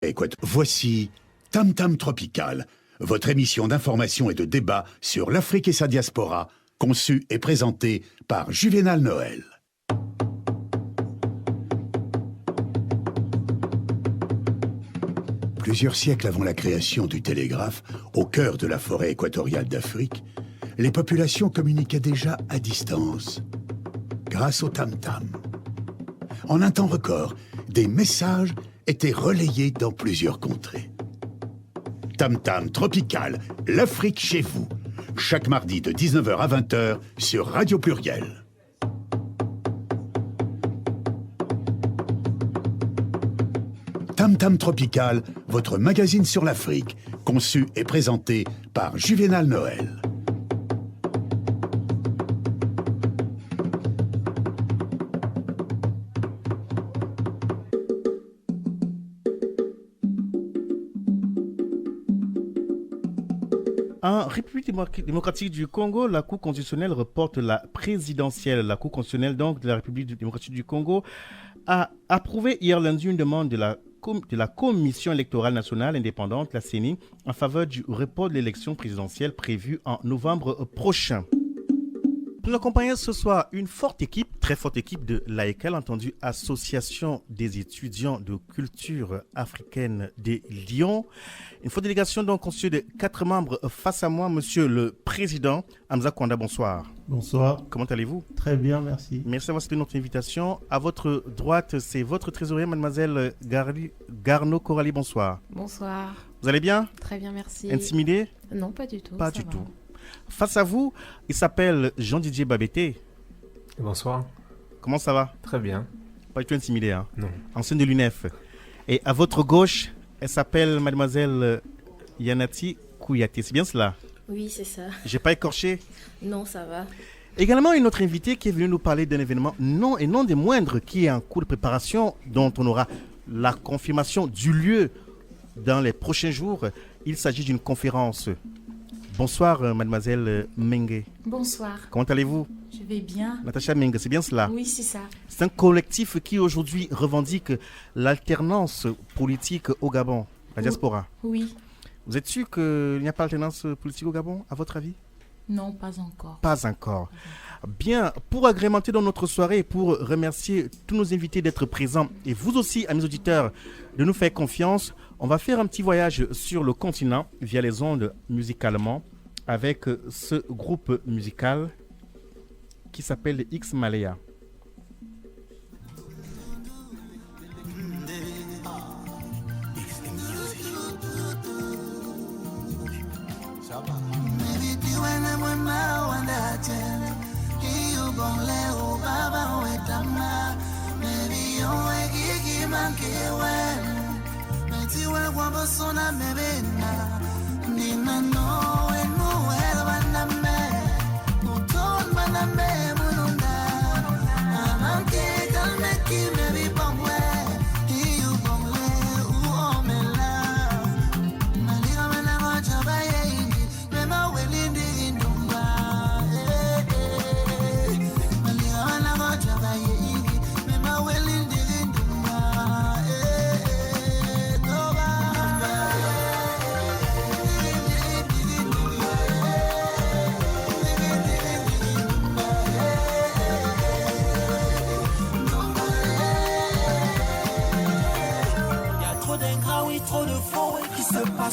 Écoute, voici Tam Tam Tropical, votre émission d'information et de débat sur l'Afrique et sa diaspora, conçue et présentée par Juvénal Noël. Plusieurs siècles avant la création du télégraphe, au cœur de la forêt équatoriale d'Afrique, les populations communiquaient déjà à distance, grâce au tam-tam. En un temps record, des messages étaient relayés dans plusieurs contrées. Tam Tam Tropical, l'Afrique chez vous. Chaque mardi de 19h à 20h sur Radio Pluriel. Tam Tam Tropical, votre magazine sur l'Afrique, conçu et présenté par Juvénal Noël. En République démocratique du Congo, la Cour constitutionnelle reporte la présidentielle. La Cour constitutionnelle donc de la République démocratique du Congo a approuvé hier lundi une demande de la Commission électorale nationale indépendante, la CENI, en faveur du report de l'élection présidentielle prévue en novembre prochain. Pour nous accompagner ce soir, une forte équipe, très forte équipe de l'AECAL, entendu Association des étudiants de culture africaine des Lions. Une forte délégation donc constituée de 4 membres. Face à moi, monsieur le président Hamza Kwanda, bonsoir. Bonsoir. Comment allez-vous? Très bien, merci. Merci d'avoir accepté notre invitation. À votre droite, c'est votre trésorière, mademoiselle Garno Corali, bonsoir. Bonsoir. Vous allez bien? Très bien, merci. Intimidé? Non, pas du tout. Pas du tout. Face à vous, il s'appelle Jean-Didier Babété. Bonsoir. Comment ça va? Très bien. Pas du tout intimidé, hein? Non. Ancienne de l'UNEF. Et à votre gauche, elle s'appelle mademoiselle Yanati Kouyaté. C'est bien cela? Oui, c'est ça. J'ai pas écorché? Non, ça va. Également une autre invitée qui est venue nous parler d'un événement non des moindres qui est en cours de préparation, dont on aura la confirmation du lieu dans les prochains jours. Il s'agit d'une conférence. Bonsoir, mademoiselle Mengue. Bonsoir. Comment allez-vous? Je vais bien. Natacha Mengue, c'est bien cela? Oui, c'est ça. C'est un collectif qui aujourd'hui revendique l'alternance politique au Gabon, la diaspora. Oui. Vous êtes sûr qu'il n'y a pas d'alternance politique au Gabon, à votre avis? Non, pas encore. Pas encore. Bien, pour agrémenter dans notre soirée et pour remercier tous nos invités d'être présents et vous aussi, amis auditeurs, de nous faire confiance, on va faire un petit voyage sur le continent via les ondes musicalement avec ce groupe musical qui s'appelle X Malaya.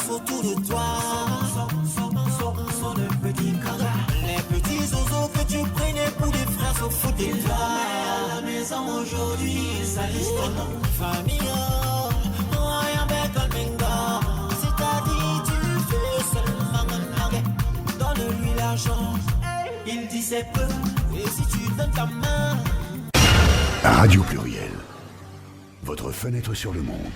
Autour de toi, sors le petit caga. Les petits oiseaux que tu prenais pour des frères se foutent de toi. À la maison aujourd'hui, salut ton nom. Famille, rien avec le mingo. C'est-à-dire, tu fais seulement un nugget. Donne-lui l'argent, il dit c'est peu. Et si tu donnes ta main. Radio Pluriel, votre fenêtre sur le monde.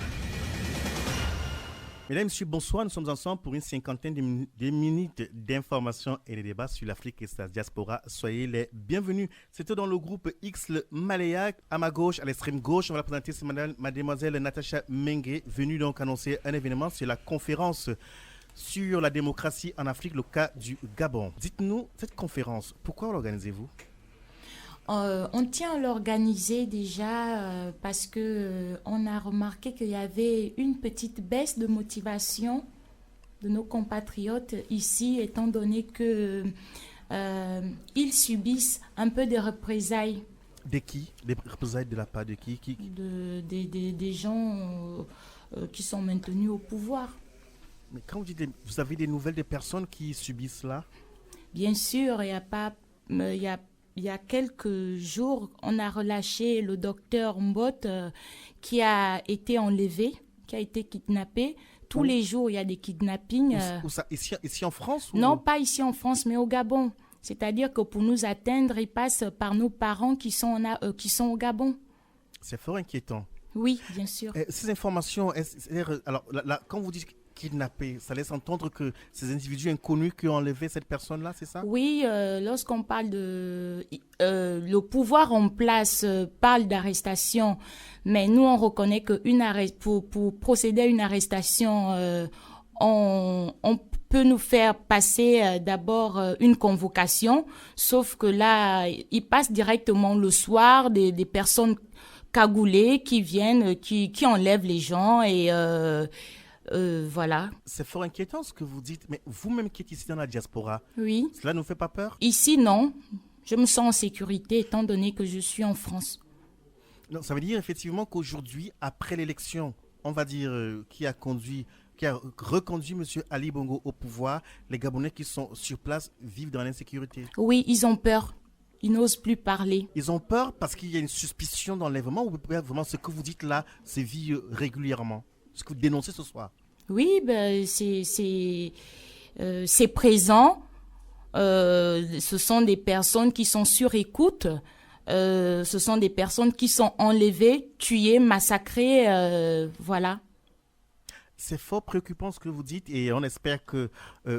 Mesdames et messieurs, bonsoir. Nous sommes ensemble pour une cinquantaine de minutes d'informations et de débats sur l'Afrique et sa diaspora. Soyez les bienvenus. C'était dans le groupe X le Malaya. À ma gauche, à l'extrême gauche, on va la présenter, c'est mademoiselle Natacha Mengue, venue donc annoncer un événement sur la conférence sur la démocratie en Afrique, le cas du Gabon. Dites-nous, cette conférence, pourquoi l'organisez-vous? On tient à l'organiser déjà parce que on a remarqué qu'il y avait une petite baisse de motivation de nos compatriotes ici, étant donné que ils subissent un peu des représailles De qui? Des représailles de la part de qui? des gens qui sont maintenus au pouvoir. Mais quand vous dites, vous avez des nouvelles des personnes qui subissent cela? Bien sûr, il y a quelques jours, on a relâché le docteur Mbot qui a été enlevé, qui a été kidnappé. Tous les jours, il y a des kidnappings. Où ça? Ici en France? Non, pas ici en France, mais au Gabon. C'est-à-dire que pour nous atteindre, ils passent par nos parents qui sont au Gabon. C'est fort inquiétant. Oui, bien sûr. Ces informations, alors là, quand vous dites kidnappé, ça laisse entendre que ces individus inconnus qui ont enlevé cette personne-là, c'est ça? Oui, lorsqu'on parle de... le pouvoir en place parle d'arrestation, mais nous, on reconnaît que pour procéder à une arrestation, on peut nous faire passer d'abord une convocation, sauf que là, ils passent directement le soir des personnes cagoulées qui viennent, qui enlèvent les gens et... voilà. C'est fort inquiétant ce que vous dites, mais vous-même qui êtes ici dans la diaspora, Oui. cela ne vous fait pas peur? Ici, non. Je me sens en sécurité étant donné que je suis en France. Non, ça veut dire effectivement qu'aujourd'hui, après l'élection, on va dire, qui a reconduit M. Ali Bongo au pouvoir, les Gabonais qui sont sur place vivent dans l'insécurité. Oui, ils ont peur. Ils n'osent plus parler. Ils ont peur parce qu'il y a une suspicion d'enlèvement ou vraiment ce que vous dites là se vit régulièrement? Ce que vous dénoncez ce soir? Oui, ben, c'est présent. Ce sont des personnes qui sont sur écoute. Ce sont des personnes qui sont enlevées, tuées, massacrées. Voilà. C'est fort préoccupant ce que vous dites et on espère que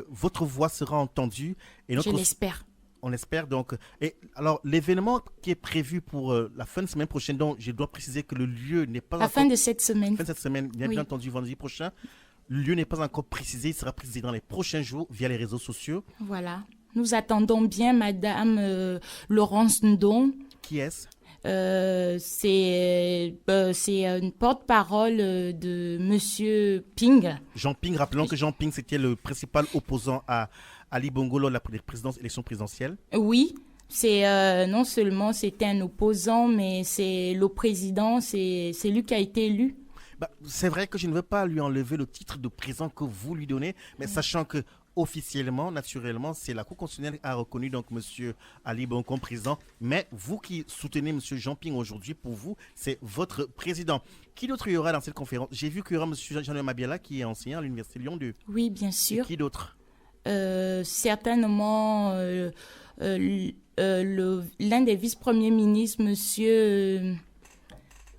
votre voix sera entendue. Et Je l'espère. On espère donc. Et alors, l'événement qui est prévu pour la fin de semaine prochaine, donc je dois préciser que le lieu n'est pas La fin de cette semaine. Fin de cette semaine, bien entendu, vendredi prochain. Le lieu n'est pas encore précisé, il sera précisé dans les prochains jours via les réseaux sociaux. Voilà. Nous attendons bien Madame Laurence Ndong. Qui est-ce? C'est une porte-parole de Monsieur Ping. Jean Ping, rappelons que Jean Ping, c'était le principal opposant à Ali Bongo lors de l'élection présidentielle. Oui, non seulement c'était un opposant, mais c'est le président, c'est lui qui a été élu. C'est vrai que je ne veux pas lui enlever le titre de président que vous lui donnez, mais sachant que officiellement, naturellement, c'est la Cour constitutionnelle qui a reconnu donc M. Ali Bongo comme président. Mais vous qui soutenez M. Jean Ping aujourd'hui, pour vous, c'est votre président. Qui d'autre y aura dans cette conférence? J'ai vu qu'il y aura M. Jean-Noël Mabiala qui est enseignant à l'Université Lyon 2. Oui, bien sûr. Et qui d'autre? Certainement l'un des vice-premiers ministres, M.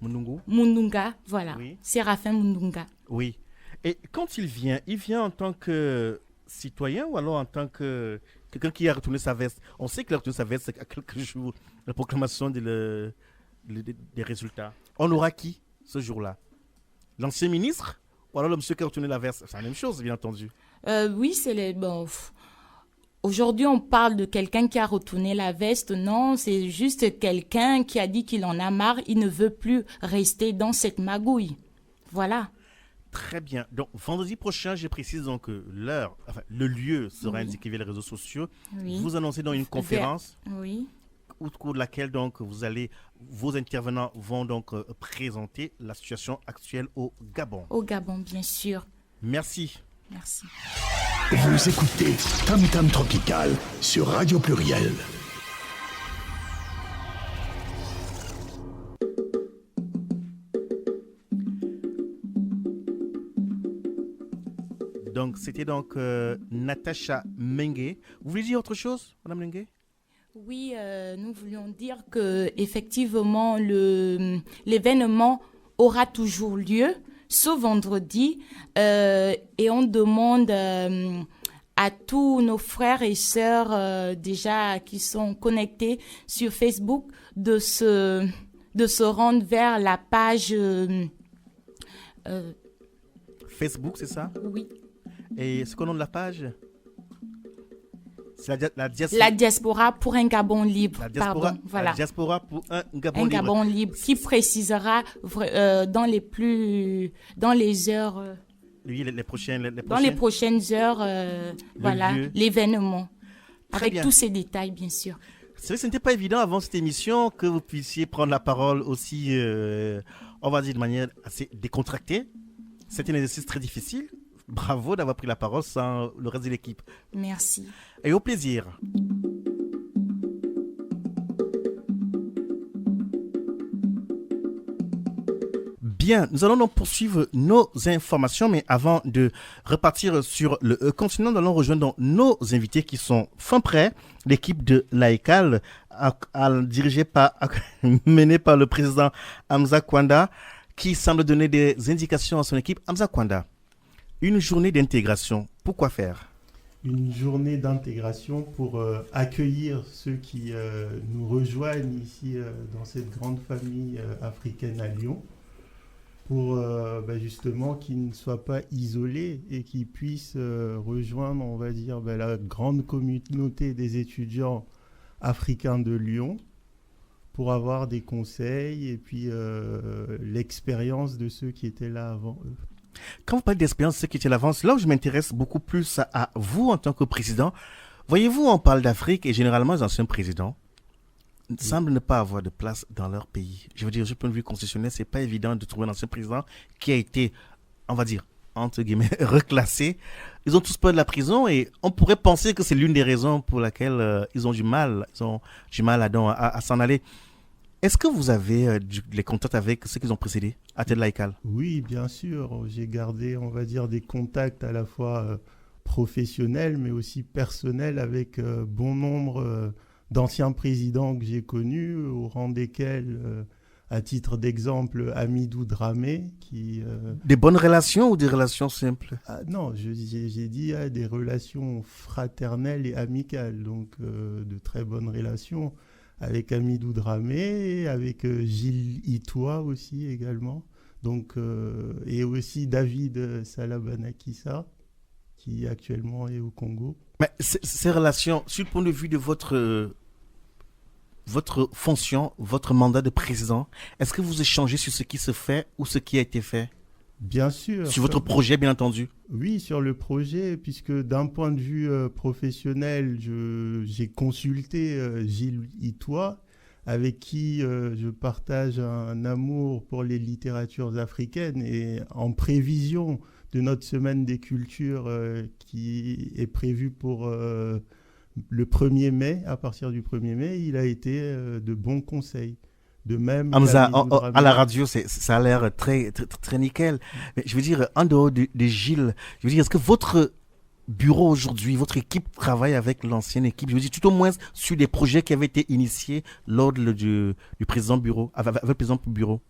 Mundunga, voilà. Oui. Séraphin Mundunga. Oui. Et quand il vient en tant que citoyen ou alors en tant que quelqu'un qui a retourné sa veste? On sait qu'il a retourné sa veste à quelques jours de la proclamation des résultats. On aura qui ce jour-là? L'ancien ministre ou alors le monsieur qui a retourné la veste? C'est la même chose, bien entendu. Oui, aujourd'hui, on parle de quelqu'un qui a retourné la veste. Non, c'est juste quelqu'un qui a dit qu'il en a marre. Il ne veut plus rester dans cette magouille. Voilà. Très bien. Donc, vendredi prochain, je précise donc l'heure, le lieu sera indiqué via les réseaux sociaux. Oui. Vous annoncez dans une conférence. Oui. Au cours de laquelle donc vos intervenants vont donc présenter la situation actuelle au Gabon. Au Gabon, bien sûr. Merci. Merci. Vous écoutez Tam Tam Tropical sur Radio Pluriel. Donc, c'était donc Natacha Mengue. Vous voulez dire autre chose, Madame Mengue? Oui, nous voulions dire que effectivement l'événement aura toujours lieu ce vendredi et on demande à tous nos frères et sœurs déjà qui sont connectés sur Facebook de se rendre vers la page Facebook, c'est ça? Oui. Et c'est quoi le nom de la page? C'est la diaspora pour un Gabon libre. La diaspora, Pardon, voilà. la diaspora pour un Gabon Un libre. Gabon libre qui précisera dans les heures, Oui, les prochaines. dans les prochaines heures, voilà, lieu. l'événement. Très Avec bien. tous ces détails, bien sûr. C'est vrai que ce n'était pas évident avant cette émission que vous puissiez prendre la parole aussi, on va dire de manière assez décontractée. C'était un exercice très difficile. Bravo d'avoir pris la parole sans le reste de l'équipe. Merci. Et au plaisir. Bien, nous allons donc poursuivre nos informations, mais avant de repartir sur le continent, nous allons rejoindre donc nos invités qui sont fin prêts. L'équipe de l'AECAL, menée par le président Hamza Kwanda, qui semble donner des indications à son équipe. Hamza Kwanda, une journée d'intégration, pourquoi faire? Une journée d'intégration pour accueillir ceux qui nous rejoignent ici dans cette grande famille africaine à Lyon, pour justement qu'ils ne soient pas isolés et qu'ils puissent rejoindre, on va dire, la grande communauté des étudiants africains de Lyon pour avoir des conseils et puis l'expérience de ceux qui étaient là avant eux. Quand vous parlez d'expérience, ce qui était l'avance, là où je m'intéresse beaucoup plus à vous en tant que président, voyez-vous, on parle d'Afrique et généralement les anciens présidents semblent ne pas avoir de place dans leur pays. Je veux dire, du point de vue constitutionnel, c'est pas évident de trouver un ancien président qui a été, on va dire, entre guillemets, reclassé. Ils ont tous peur de la prison et on pourrait penser que c'est l'une des raisons pour laquelle ils ont du mal à s'en aller. Est-ce que vous avez les contacts avec ceux qui ont précédé à Ted Laikal? Oui, bien sûr. J'ai gardé, on va dire, des contacts à la fois professionnels, mais aussi personnels avec bon nombre d'anciens présidents que j'ai connus, au rang desquels, à titre d'exemple, Hamidou Dramé, qui... Des bonnes relations ou des relations simples? Non, j'ai dit des relations fraternelles et amicales, donc de très bonnes relations avec Hamidou Dramé, avec Gilles Itoua aussi également, donc, et aussi David Salabanakissa, qui actuellement est au Congo. Mais ces relations, sur le point de vue de votre fonction, votre mandat de président, est-ce que vous échangez sur ce qui se fait ou ce qui a été fait? Bien sûr. Sur votre projet, bien entendu. Oui, sur le projet, puisque d'un point de vue professionnel, j'ai consulté Gilles Itoua, avec qui je partage un amour pour les littératures africaines, et en prévision de notre semaine des cultures qui est prévue pour le 1er mai, à partir du 1er mai, il a été de bons conseils. De même, Hamza, à la radio, ça a l'air très, très, très nickel. Mais je veux dire, en dehors de Gilles, je veux dire, est-ce que votre bureau aujourd'hui, votre équipe travaille avec l'ancienne équipe? Je veux dire, tout au moins sur des projets qui avaient été initiés lors du président bureau, avec le président bureau.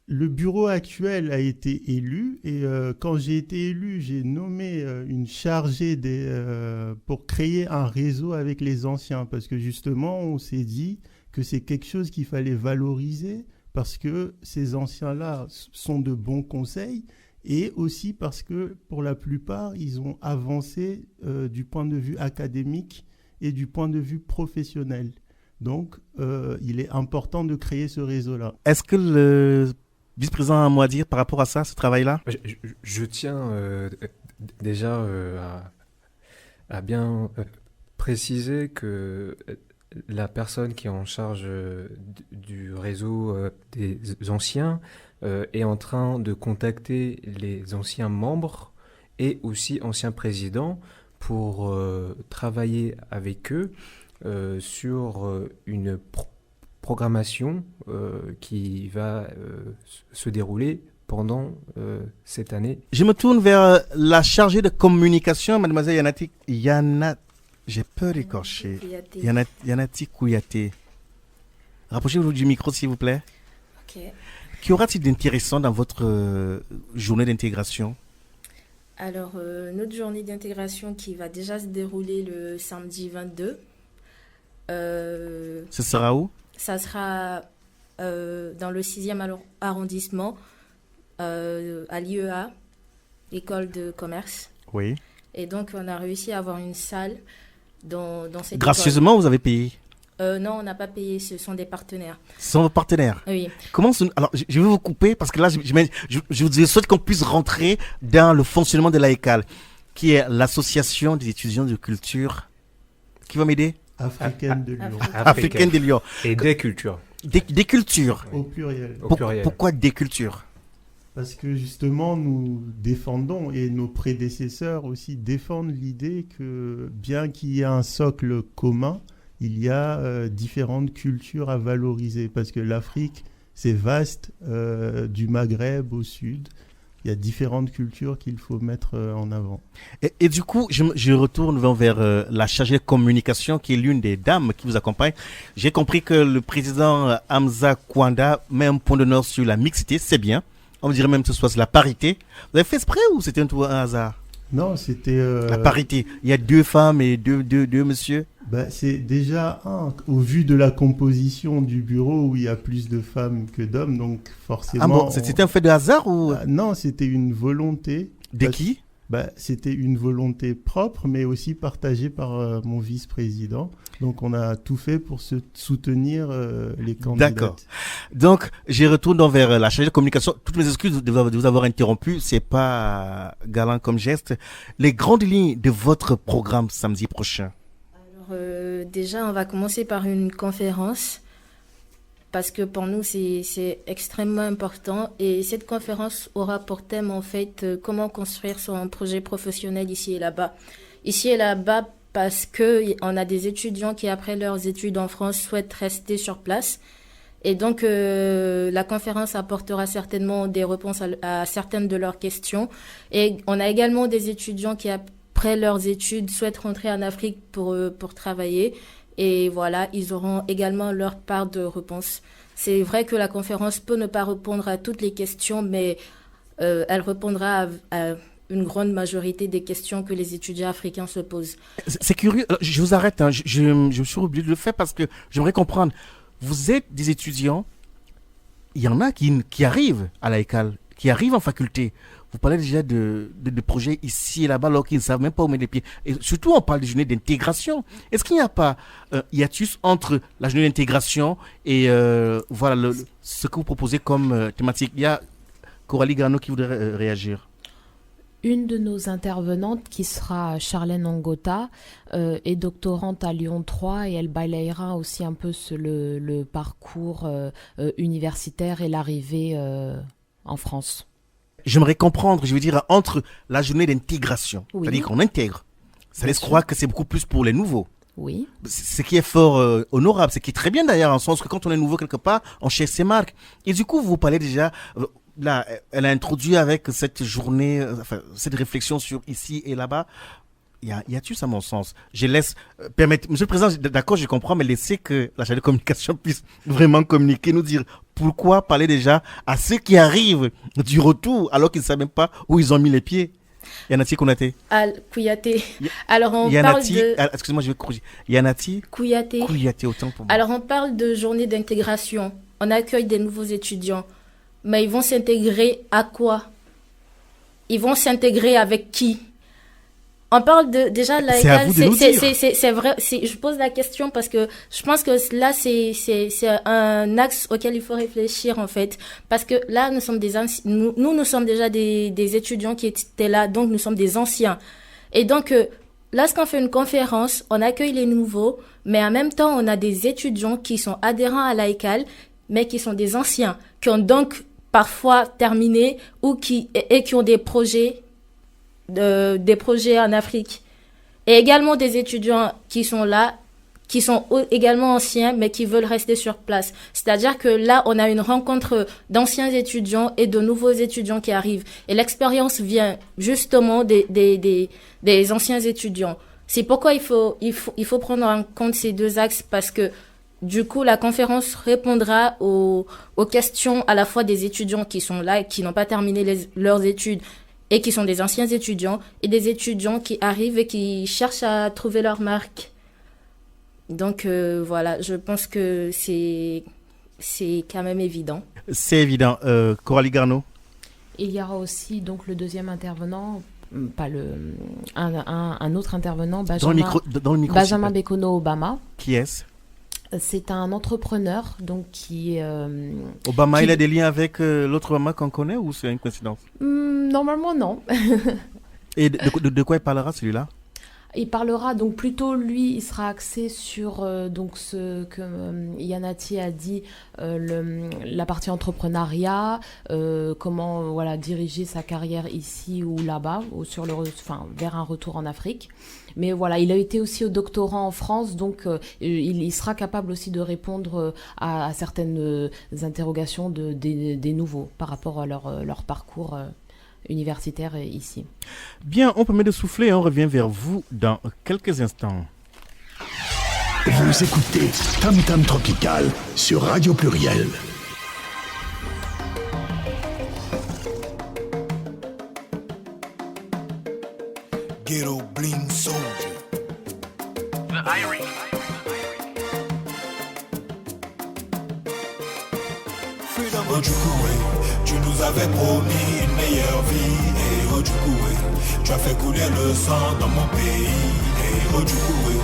Le bureau actuel a été élu et quand j'ai été élu, j'ai nommé une chargée pour créer un réseau avec les anciens, parce que justement, on s'est dit que c'est quelque chose qu'il fallait valoriser parce que ces anciens-là sont de bons conseils et aussi parce que pour la plupart, ils ont avancé du point de vue académique et du point de vue professionnel. Donc, il est important de créer ce réseau-là. Est-ce que le vice-président a un mot à dire par rapport à ça, ce travail-là? Je tiens déjà à bien préciser que la personne qui est en charge du réseau des anciens est en train de contacter les anciens membres et aussi anciens présidents pour travailler avec eux sur une programmation qui va se dérouler pendant cette année. Je me tourne vers la chargée de communication, mademoiselle j'ai peur d'écorcher. Yanati Kouyaté. Rapprochez-vous du micro, s'il vous plaît. Ok. Qu'y aura-t-il d'intéressant dans votre journée d'intégration? Alors, notre journée d'intégration qui va déjà se dérouler le samedi 22. Ce sera où? Ça sera dans le 6e arrondissement, à l'IEA, l'école de commerce. Oui. Et donc, on a réussi à avoir une salle dans cette Gracieusement, vous avez payé. Non, on n'a pas payé, ce sont des partenaires. Ce sont vos partenaires. Oui. Alors, je vais vous couper parce que là, je vous souhaite qu'on puisse rentrer dans le fonctionnement de l'AECAL, qui est l'association des étudiants de culture. Qui va m'aider? Africaine de Lyon. Africaine de Lyon. Et des cultures. Des cultures. Au pluriel. Au pluriel. Pourquoi des cultures? Parce que justement, nous défendons, et nos prédécesseurs aussi défendent l'idée que bien qu'il y ait un socle commun, il y a différentes cultures à valoriser. Parce que l'Afrique, c'est vaste, du Maghreb au sud. Il y a différentes cultures qu'il faut mettre en avant. Et du coup, je retourne vers la chargée de communication, qui est l'une des dames qui vous accompagne. J'ai compris que le président Hamza Kwanda met un point d'honneur sur la mixité, c'est bien. On dirait même que ce soit la parité. Vous avez fait exprès ou c'était un hasard? Non, c'était... La parité. Il y a 2 femmes et deux messieurs. C'est déjà au vu de la composition du bureau où il y a plus de femmes que d'hommes, donc forcément... Ah bon, c'était un fait de hasard ou... Non, c'était une volonté. De qui? C'était une volonté propre, mais aussi partagée par mon vice-président. Donc, on a tout fait pour soutenir les candidats. D'accord. Donc, je retourne vers la chargée de communication. Toutes mes excuses de vous avoir interrompu. C'est pas galant comme geste. Les grandes lignes de votre programme samedi prochain. Alors, déjà, on va commencer par une conférence. Parce que pour nous, c'est extrêmement important. Et cette conférence aura pour thème, en fait, comment construire son projet professionnel ici et là-bas. Ici et là-bas, parce qu'on a des étudiants qui, après leurs études en France, souhaitent rester sur place. Et donc, la conférence apportera certainement des réponses à certaines de leurs questions. Et on a également des étudiants qui, après leurs études, souhaitent rentrer en Afrique pour travailler. Et voilà, ils auront également leur part de réponse. C'est vrai que la conférence peut ne pas répondre à toutes les questions, mais elle répondra à une grande majorité des questions que les étudiants africains se posent. C'est curieux. Alors, je vous arrête. Je me suis obligé de le faire parce que j'aimerais comprendre. Vous êtes des étudiants. Il y en a qui arrivent à l'AECAL, qui arrivent en faculté. Vous parlez déjà de projets ici et là-bas alors qu'ils ne savent même pas où mettre les pieds. Et surtout, on parle de journée d'intégration. Est-ce qu'il n'y a pas hiatus entre la journée d'intégration et voilà ce que vous proposez comme thématique? Il y a Coralie Garneau qui voudrait réagir. Une de nos intervenantes, qui sera Charlène Angota, est doctorante à Lyon 3 et elle balayera aussi un peu le parcours universitaire et l'arrivée en France. J'aimerais comprendre, je veux dire, entre la journée d'intégration, oui. C'est-à-dire qu'on intègre, ça laisse croire que c'est beaucoup plus pour les nouveaux. Oui. Ce qui est fort honorable, ce qui est très bien d'ailleurs, en sens que quand on est nouveau quelque part, on cherche ses marques. Et du coup, vous parlez déjà, là, elle a introduit avec cette journée, cette réflexion sur ici et là-bas. Y a-t-il à mon sens? Je laisse permettre, Monsieur le Président, d'accord, je comprends, mais laissez que la chaîne de communication puisse vraiment communiquer, nous dire pourquoi parler déjà à ceux qui arrivent du retour alors qu'ils ne savent même pas où ils ont mis les pieds. Yanati Kouyaté. Kouyaté. Alors on parle de... Excusez-moi, je vais corriger. Yanati Kouyaté. Kouyaté, autant pour moi. Alors on parle de journée d'intégration. On accueille des nouveaux étudiants. Mais ils vont s'intégrer à quoi? Ils vont s'intégrer avec qui? On parle déjà de l'AECAL, c'est vrai, je pose la question parce que je pense que là, c'est un axe auquel il faut réfléchir, en fait. Parce que là, nous sommes nous sommes déjà des étudiants qui étaient là, donc nous sommes des anciens. Et donc, lorsqu'on fait une conférence, on accueille les nouveaux, mais en même temps, on a des étudiants qui sont adhérents à l'AECAL, mais qui sont des anciens, qui ont donc parfois terminé ou qui ont des projets en Afrique. Et également des étudiants qui sont là, qui sont également anciens, mais qui veulent rester sur place. C'est-à-dire que là, on a une rencontre d'anciens étudiants et de nouveaux étudiants qui arrivent. Et l'expérience vient justement des anciens étudiants. C'est pourquoi il faut prendre en compte ces deux axes, parce que du coup, la conférence répondra aux questions à la fois des étudiants qui sont là et qui n'ont pas terminé leurs études, et qui sont des anciens étudiants, et des étudiants qui arrivent et qui cherchent à trouver leur marque. Donc voilà, je pense que c'est quand même évident. C'est évident. Coralie Garneau. Il y aura aussi donc le deuxième intervenant, un autre intervenant, Dans le micro, Benjamin Bekono Obama. Qui est-ce? C'est un entrepreneur donc qui Obama, il a des liens avec l'autre Obama qu'on connaît ou c'est une coïncidence? Normalement non. Et de quoi il parlera celui-là? Il parlera donc plutôt, lui, il sera axé sur donc ce que Yanati a dit, la partie entrepreneuriat, comment voilà diriger sa carrière ici ou là-bas, ou vers un retour en Afrique. Mais voilà, il a été aussi au doctorat en France, donc il sera capable aussi de répondre à certaines interrogations des nouveaux par rapport à leur parcours universitaire ici. Bien, on permet de souffler et on revient vers vous dans quelques instants. Vous écoutez Tam Tam Tropical sur Radio Pluriel. Ghetto Bling Soldier. The Irie. Freedom Ojukoué, tu nous avais promis une meilleure vie. Et Ojukoué, tu as fait couler le sang dans mon pays. Et Ojukoué,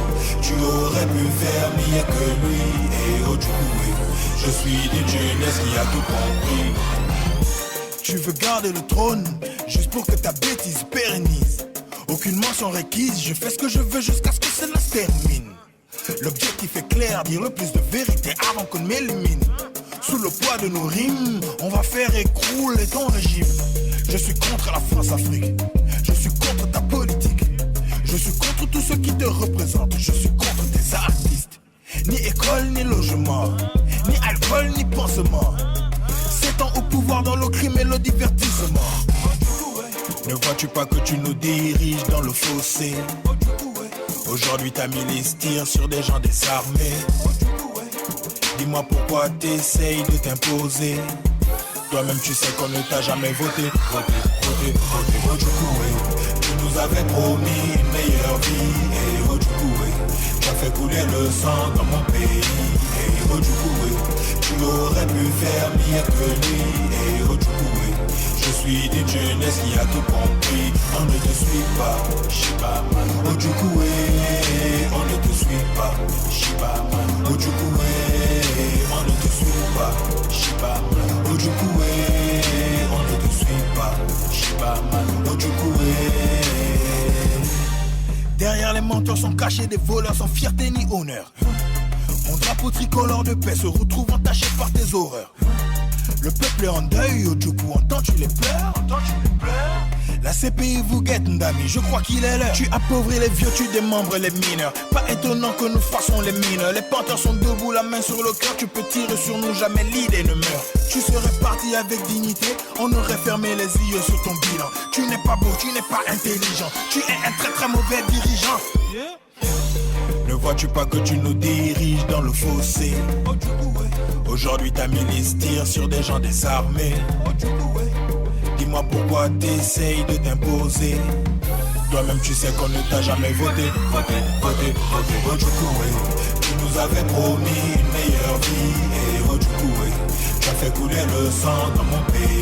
tu aurais pu faire mieux que lui. Et Ojukoué, je suis d'une jeunesse qui a tout compris. Tu veux garder le trône juste pour que ta bêtise pérennise. Aucune mention requise, je fais ce que je veux jusqu'à ce que cela se termine. L'objectif est clair, dire le plus de vérité avant qu'on m'élimine. Sous le poids de nos rimes, on va faire écrouler ton régime. Je suis contre la France-Afrique, je suis contre ta politique. Je suis contre tous ceux qui te représentent, je suis contre tes artistes. Ni école, ni logement, ni alcool, ni pansement. 7 ans au pouvoir dans le crime et le divertissement. Ne vois-tu pas que tu nous diriges dans le fossé? Aujourd'hui ta milice tire sur des gens désarmés. Dis-moi pourquoi t'essayes de t'imposer. Toi-même tu sais qu'on ne t'a jamais voté. Ojukoué, tu nous avais promis une meilleure vie. Et Ojukoué, tu as fait couler le sang dans mon pays. Et Ojukoué, tu aurais pu faire mieux que lui. Et Ojukoué, je suis d'une jeunesse qui a tout compris. On ne te suit pas, Shibaman. Ojukoué, on ne te suit pas, Shibaman. Ojukoué, on ne te suit pas, Shibaman. Ojukoué, on ne te suit pas, Shibaman. Ojukoué. Derrière les menteurs sont cachés des voleurs sans fierté ni honneur. Mon drapeau tricolore de paix se retrouve entaché par tes horreurs. Le peuple est en deuil, Ojukwu, entends-tu les pleurs? La CPI vous guette, Ndami, je crois qu'il est l'heure. Tu appauvris les vieux, tu démembres les mineurs. Pas étonnant que nous fassons les mineurs. Les panthères sont debout, la main sur le cœur. Tu peux tirer sur nous, jamais l'idée ne meurt. Tu serais parti avec dignité, on aurait fermé les yeux sur ton bilan. Tu n'es pas beau, tu n'es pas intelligent. Tu es un très très mauvais dirigeant. Ne vois-tu pas que tu nous diriges dans le fossé? Aujourd'hui ta milice tire sur des gens désarmés. Dis-moi pourquoi t'essayes de t'imposer. Toi-même tu sais qu'on ne t'a jamais voté. Ojukoué, tu nous avais promis une meilleure vie. Et Ojukoué, tu as fait couler le sang dans mon pays.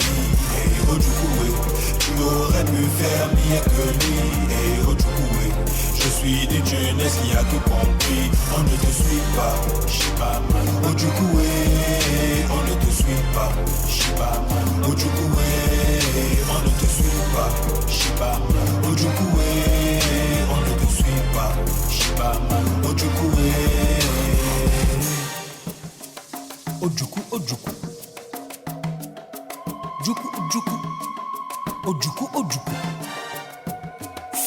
Et Ojukoué, tu aurais pu faire mieux que lui. Et Ojukoué, je suis d'une jeunesse qui a tout compris. On ne te suit pas, Shibaman. Ojukoué, on ne te suit pas, Shibaman. Ojukoué, on ne te suit pas, Shibaman. Ojukoué, on ne te suit pas, Shibaman. Ojukoué. Ojukwu, Ojukwu. Ojukwu.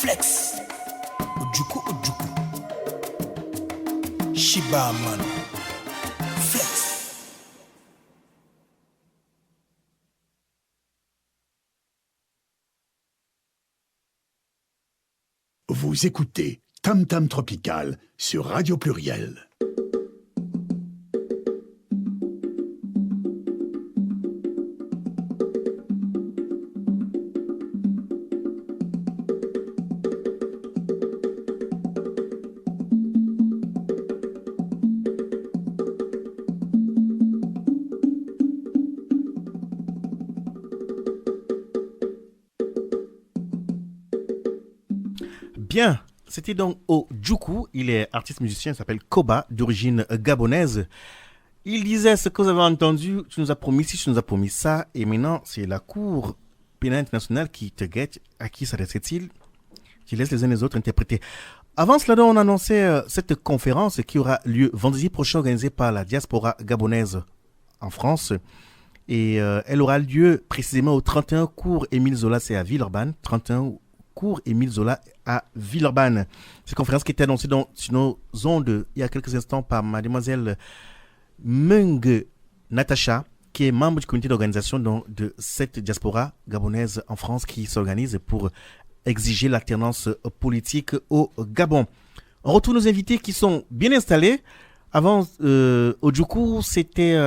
Flex. Ojukwu. Shibaman. Flex. Vous écoutez Tam Tam Tropical sur Radio Pluriel. Bien, c'était donc Ojukwu. Il est artiste musicien, il s'appelle Koba, d'origine gabonaise. Il disait ce que vous avez entendu, tu nous as promis ci, tu nous as promis ça, et maintenant c'est la Cour pénale internationale qui te guette. À qui s'adresse-t-il? Tu laisses les uns les autres interpréter. Avant cela, on annonçait cette conférence qui aura lieu vendredi prochain, organisée par la diaspora gabonaise en France. Et elle aura lieu précisément au 31 cours Émile Zola, c'est à Villeurbanne. 31 cours Émile Zola à Villeurbanne. Cette conférence qui était annoncée sur nos ondes il y a quelques instants par mademoiselle Mung Natacha, qui est membre du comité d'organisation de cette diaspora gabonaise en France qui s'organise pour exiger l'alternance politique au Gabon. On retrouve nos invités qui sont bien installés. Avant, Ojukwu, c'était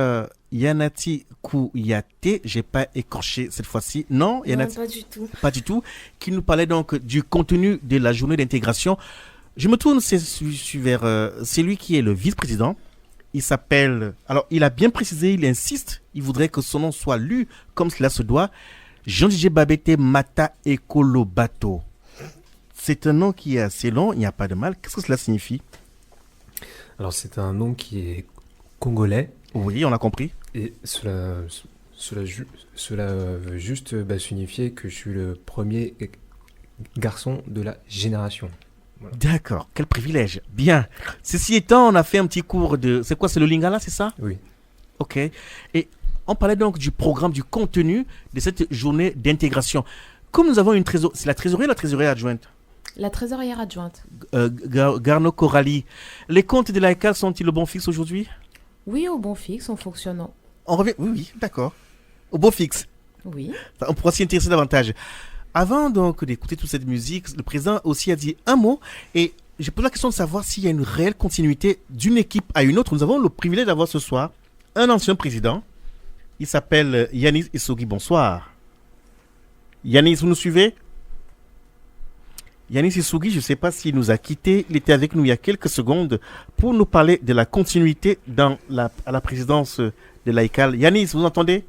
Yanati Kouyaté. J'ai pas écorché cette fois-ci. Non, Yanati, Non, pas du tout. pas du tout. Qui nous parlait donc du contenu de la journée d'intégration. Je me tourne vers celui qui est le vice-président. Il s'appelle... Alors, il a bien précisé, il insiste. Il voudrait que son nom soit lu comme cela se doit. Jean-Didier Babete Mata Ekolobato. C'est un nom qui est assez long, il n'y a pas de mal. Qu'est-ce que cela signifie? Alors, c'est un nom qui est congolais. Oui, on a compris. Et cela veut juste signifier que je suis le premier garçon de la génération. Voilà. D'accord, quel privilège. Bien. Ceci étant, on a fait un petit cours de... C'est quoi, c'est le Lingala, c'est ça? Oui. Ok. Et on parlait donc du programme, du contenu de cette journée d'intégration. Comme nous avons une trésorerie... C'est la trésorerie ou la trésorerie adjointe? La trésorière adjointe. Garno Corali. Les comptes de l'AECAL sont-ils au bon fixe aujourd'hui? Oui, au bon fixe, en fonctionnant. On revient... Oui, d'accord. Au bon fixe. Oui. On pourra s'y intéresser davantage. Avant donc d'écouter toute cette musique, le président aussi a dit un mot et j'ai posé la question de savoir s'il y a une réelle continuité d'une équipe à une autre. Nous avons le privilège d'avoir ce soir un ancien président. Il s'appelle Yanis Issogui. Bonsoir. Yanis, vous nous suivez? Yanis Issogui, je ne sais pas s'il nous a quittés. Il était avec nous il y a quelques secondes pour nous parler de la continuité à la présidence de l'AECAL. Yanis, vous entendez?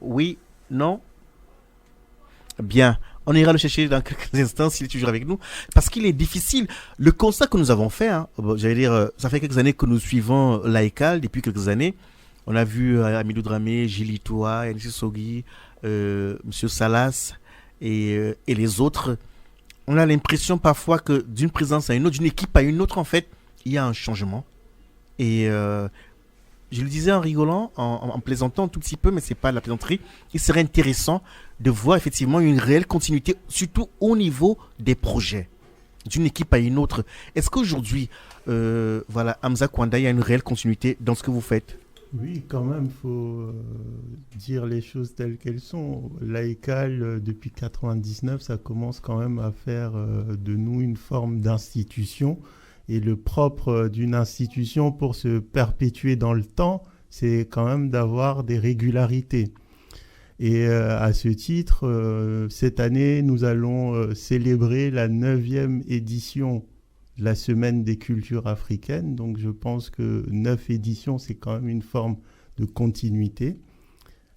Oui? Non? Bien, on ira le chercher dans quelques instants s'il est toujours avec nous, parce qu'il est difficile. Le constat que nous avons fait, j'allais dire, ça fait quelques années que nous suivons l'AECAL, depuis quelques années. On a vu Amilou Dramé, Gilles Itoa, Yanis Issogui, M. Salas et les autres. On a l'impression parfois que d'une présence à une autre, d'une équipe à une autre, en fait, il y a un changement. Et je le disais en rigolant, en plaisantant un tout petit peu, mais ce n'est pas de la plaisanterie, il serait intéressant de voir effectivement une réelle continuité, surtout au niveau des projets, d'une équipe à une autre. Est-ce qu'aujourd'hui, Hamza Kwanda, il y a une réelle continuité dans ce que vous faites? Oui, quand même, il faut dire les choses telles qu'elles sont. L'AECAL, depuis 1999, ça commence quand même à faire de nous une forme d'institution. Et le propre d'une institution pour se perpétuer dans le temps, c'est quand même d'avoir des régularités. Et à ce titre, cette année, nous allons célébrer la 9e édition de la Semaine des cultures africaines. Donc je pense que 9 éditions, c'est quand même une forme de continuité.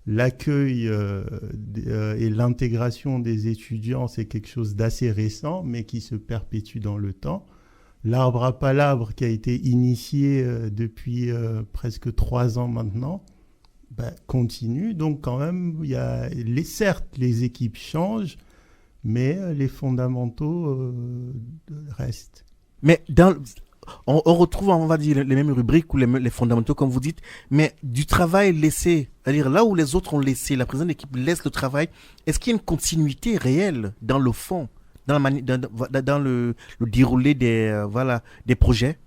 L'accueil et l'intégration des étudiants, c'est quelque chose d'assez récent, mais qui se perpétue dans le temps. L'arbre à palabres qui a été initié depuis presque 3 ans maintenant, continue. Donc quand même, certes, les équipes changent, mais les fondamentaux restent. Mais on retrouve, on va dire, les mêmes rubriques ou les fondamentaux, comme vous dites, mais du travail laissé, c'est-à-dire là où les autres ont laissé, la présente équipe laisse le travail, est-ce qu'il y a une continuité réelle dans le fond, dans le déroulé des projets?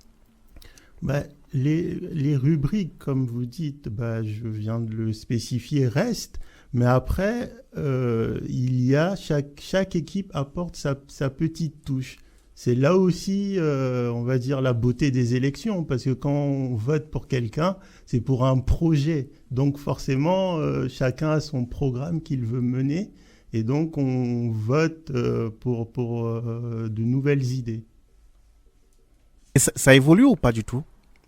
Les rubriques, comme vous dites, je viens de le spécifier, restent, mais après, il y a chaque équipe apporte sa petite touche. C'est là aussi, on va dire, la beauté des élections, parce que quand on vote pour quelqu'un, c'est pour un projet. Donc forcément, chacun a son programme qu'il veut mener, et donc on vote pour de nouvelles idées. Et ça évolue ou pas du tout?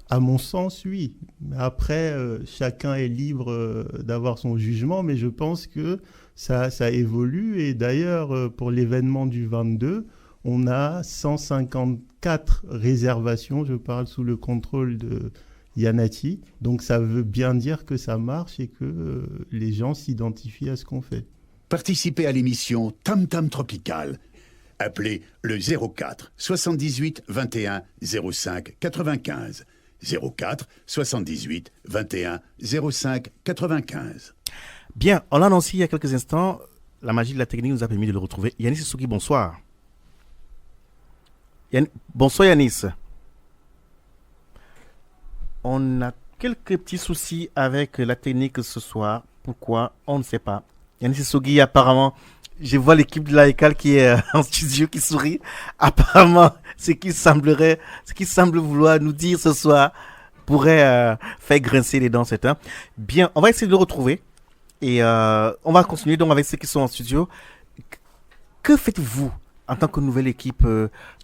À mon sens, oui. Mais après, chacun est libre d'avoir son jugement, mais je pense que ça évolue. Et d'ailleurs, pour l'événement du 22, on a 154 réservations, je parle sous le contrôle de Yanati. Donc ça veut bien dire que ça marche et que les gens s'identifient à ce qu'on fait. Participez à l'émission Tam Tam Tropical. Appelez le 04 78 21 05 95. 04 78 21 05 95. Bien, on l'a annoncé il y a quelques instants. La magie de la technique nous a permis de le retrouver. Yanis Sissouki, bonsoir. Bonsoir Yanis. On a quelques petits soucis avec la technique ce soir. Pourquoi? On ne sait pas. Yanis Sissouki, apparemment, je vois l'équipe de l'AECAL qui est en studio, qui sourit. Apparemment, ce qui semble vouloir nous dire ce soir pourrait faire grincer les dents certains. Bien, on va essayer de le retrouver. Et on va continuer donc avec ceux qui sont en studio. Que faites-vous en tant que nouvelle équipe?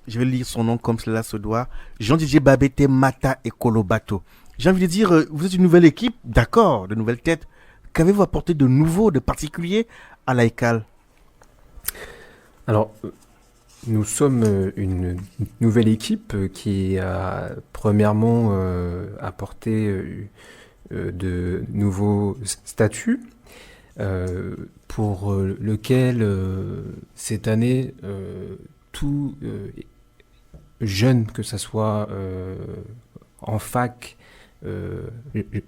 Je vais lire son nom comme cela se doit. Jean-Didier Babete, Mata et Kolobato. J'ai envie de dire, vous êtes une nouvelle équipe, d'accord, de nouvelles têtes. Qu'avez-vous apporté de nouveau, de particulier à l'AECAL? Alors, nous sommes une nouvelle équipe qui a premièrement apporté de nouveaux statuts pour lequel cette année tout jeune, que ce soit en fac,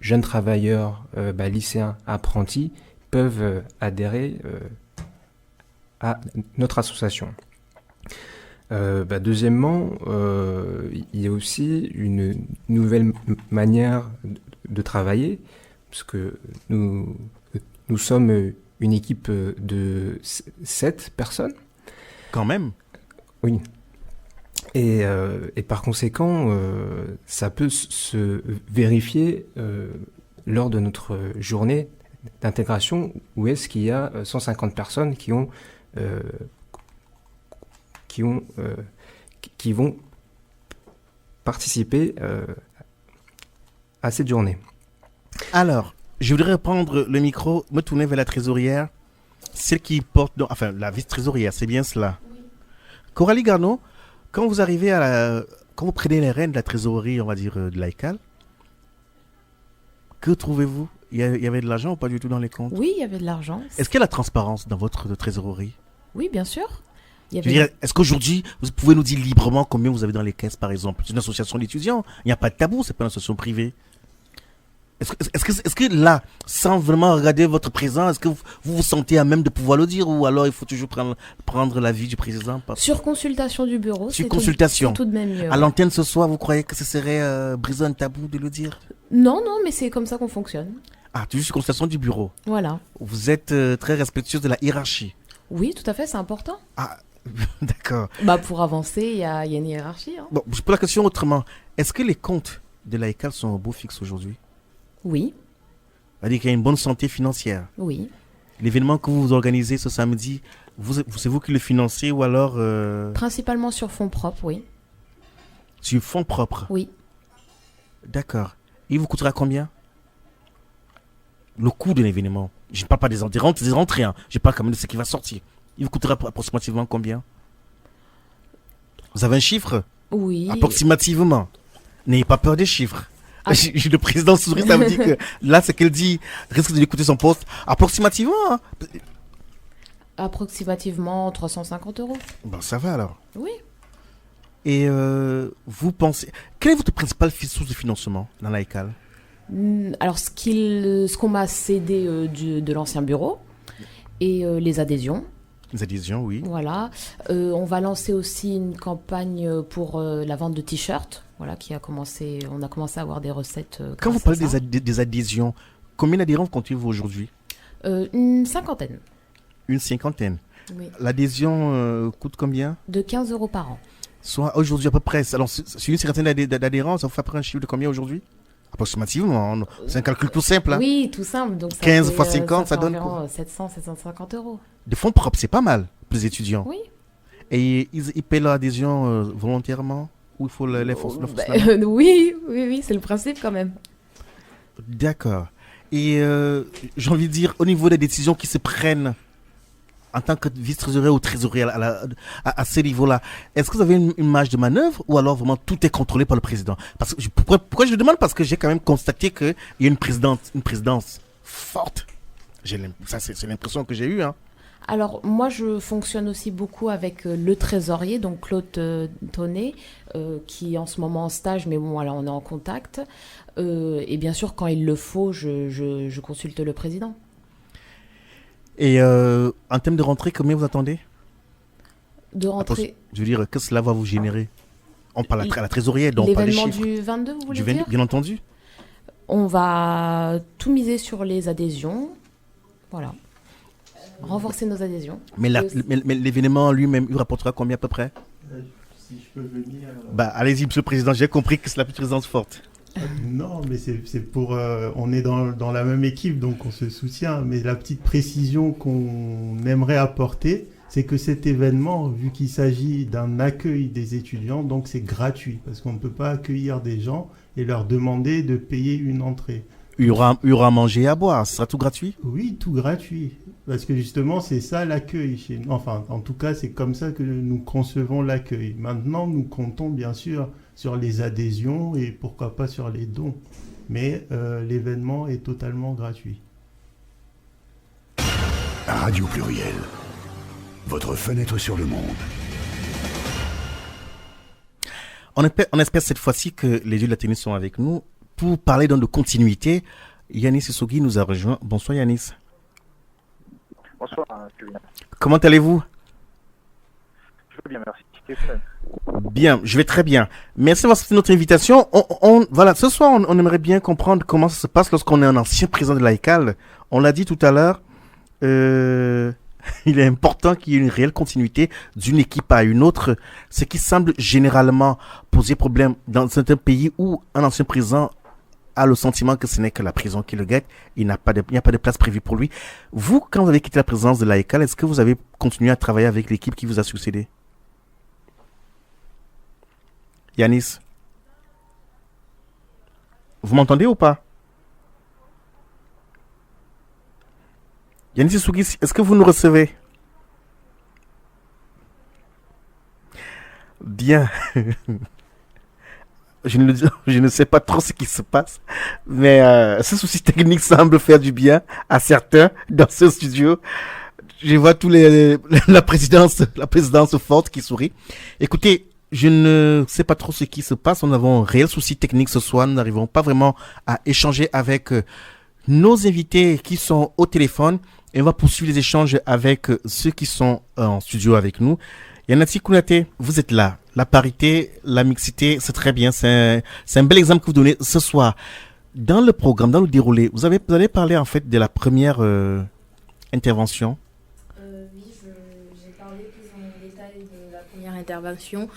jeunes travailleurs, lycéens, apprentis, peuvent adhérer à notre association. Deuxièmement, il y a aussi une nouvelle manière de travailler, parce que nous sommes une équipe de 7 personnes. Quand même. Oui. Et par conséquent, ça peut se vérifier lors de notre journée d'intégration, où est-ce qu'il y a 150 personnes qui vont participer à cette journée. Alors, je voudrais reprendre le micro, me tourner vers la trésorière, celle qui porte, la vice-trésorière, c'est bien cela. Oui. Coralie Garneau, quand vous arrivez quand vous prenez les rênes de la trésorerie, on va dire, de l'AECAL, que trouvez-vous? Il y avait de l'argent ou pas du tout dans les comptes? Oui, il y avait de l'argent. Est-ce qu'il y a la transparence dans votre trésorerie? Oui, bien sûr. Est-ce qu'aujourd'hui, vous pouvez nous dire librement combien vous avez dans les caisses, par exemple? C'est une association d'étudiants. Il n'y a pas de tabou, c'est pas une association privée. Est-ce que là, sans vraiment regarder votre présent, est-ce que vous vous sentez à même de pouvoir le dire, ou alors il faut toujours prendre l'avis du président? Sur consultation du bureau, c'est tout de même mieux. À l'antenne ce soir, vous croyez que ce serait briser un tabou de le dire? Non, mais c'est comme ça qu'on fonctionne. Ah, toujours sur consultation du bureau. Voilà. Vous êtes très respectueuse de la hiérarchie. Oui, tout à fait, c'est important. Ah, d'accord. Pour avancer, il y a une hiérarchie. Hein. Bon, je pose la question autrement. Est-ce que les comptes de l'AECAL sont au beau fixe aujourd'hui? Oui. C'est-à-dire qu'il y a une bonne santé financière? Oui. L'événement que vous organisez ce samedi, c'est vous qui le financez ou alors... Principalement sur fonds propres, oui. Sur fonds propres? Oui. D'accord. Il vous coûtera combien? Le coût de l'événement. Je ne parle pas des rentrées, hein. Je parle quand même de ce qui va sortir. Il vous coûtera approximativement combien? Vous avez un chiffre? Oui. Approximativement. N'ayez pas peur des chiffres. Le président sourit, ça me dit que là, ce qu'elle dit risque de lui coûter son poste. Approximativement. Hein. Approximativement 350 €. Bon, ça va alors. Oui. Et vous pensez... Quelle est votre principale source de financement dans l'AECAL? Alors, ce qu'on m'a cédé de l'ancien bureau et les adhésions. Les adhésions, oui. Voilà. On va lancer aussi une campagne pour la vente de t-shirts. Voilà, on a commencé à avoir des recettes. Quand vous parlez des adhésions, combien d'adhérents comptez-vous aujourd'hui? Une cinquantaine. Une cinquantaine. Oui. L'adhésion coûte combien? De 15 € par an. Soit aujourd'hui à peu près. Alors, c'est une cinquantaine d'adhérents, ça vous fait après un chiffre de combien aujourd'hui? Approximativement. C'est un calcul tout simple. Hein? Oui, tout simple. Donc ça 15 fois 50, ça donne quoi? 750 €. De fonds propres, c'est pas mal pour les étudiants. Oui. Et ils paient leur adhésion volontairement? Ou il faut les forces? Oui, c'est le principe quand même. D'accord. Et j'ai envie de dire, au niveau des décisions qui se prennent en tant que vice-trésorier ou trésorier à ce niveau-là, est-ce que vous avez une marge de manœuvre ou alors vraiment tout est contrôlé par le président? Parce que pourquoi je le demande? Parce que j'ai quand même constaté qu'il y a une présidence forte. C'est l'impression que j'ai eue. Hein. Alors, moi, je fonctionne aussi beaucoup avec le trésorier, donc Claude Tonnet, qui est en ce moment en stage, mais bon, voilà, on est en contact. Et bien sûr, quand il le faut, je consulte le président. Et en termes de rentrée, combien vous attendez? De rentrée. Je veux dire, qu'est-ce que cela va vous générer? On parle à la trésorière, donc pas les chiffres. L'événement du 22, vous voulez dire? Bien entendu. On va tout miser sur les adhésions. Voilà. Renforcer nos adhésions. Mais l'événement lui-même, il rapportera combien à peu près? Si je peux venir. Allez-y, Monsieur le Président, j'ai compris que c'est la présidence forte. Non, mais c'est pour... on est dans la même équipe, donc on se soutient. Mais la petite précision qu'on aimerait apporter, c'est que cet événement, vu qu'il s'agit d'un accueil des étudiants, donc c'est gratuit. Parce qu'on ne peut pas accueillir des gens et leur demander de payer une entrée. Il y aura à manger et à boire, ce sera tout gratuit? Oui, tout gratuit. Parce que justement, c'est ça l'accueil chez nous. Enfin, en tout cas, c'est comme ça que nous concevons l'accueil. Maintenant, nous comptons bien sûr sur les adhésions et pourquoi pas sur les dons. Mais l'événement est totalement gratuit. Radio Pluriel, votre fenêtre sur le monde. On espère cette fois-ci que les dieux de la tennis sont avec nous. Pour parler donc de continuité, Yanis Issogui nous a rejoint. Bonsoir Yanis. Bonsoir Julien. Comment allez-vous? Je vais bien, merci. Bien, je vais très bien. Merci d'avoir accepté notre invitation. Voilà, ce soir, on aimerait bien comprendre comment ça se passe lorsqu'on est un ancien président de l'AECAL. On l'a dit tout à l'heure, il est important qu'il y ait une réelle continuité d'une équipe à une autre, ce qui semble généralement poser problème dans certains pays où un ancien président a le sentiment que ce n'est que la prison qui le guette, il n'y a pas de place prévue pour lui. Vous, quand vous avez quitté la présidence de l'AECAL, est-ce que vous avez continué à travailler avec l'équipe qui vous a succédé? Yanis, vous m'entendez ou pas? Yanis Issogui, est-ce que vous nous recevez? Bien. Je ne sais pas trop ce qui se passe, mais ce souci technique semble faire du bien à certains dans ce studio. Je vois la présidence forte qui sourit. Écoutez, je ne sais pas trop ce qui se passe. Nous avons un réel souci technique ce soir. Nous n'arrivons pas vraiment à échanger avec nos invités qui sont au téléphone. Et on va poursuivre les échanges avec ceux qui sont en studio avec nous. Yanati Kounaté, vous êtes là. La parité, la mixité, c'est très bien. C'est un bel exemple que vous donnez ce soir. Dans le programme, dans le déroulé, vous allez parler en fait de la première intervention. Oui, j'ai parlé plus en détail de la première intervention.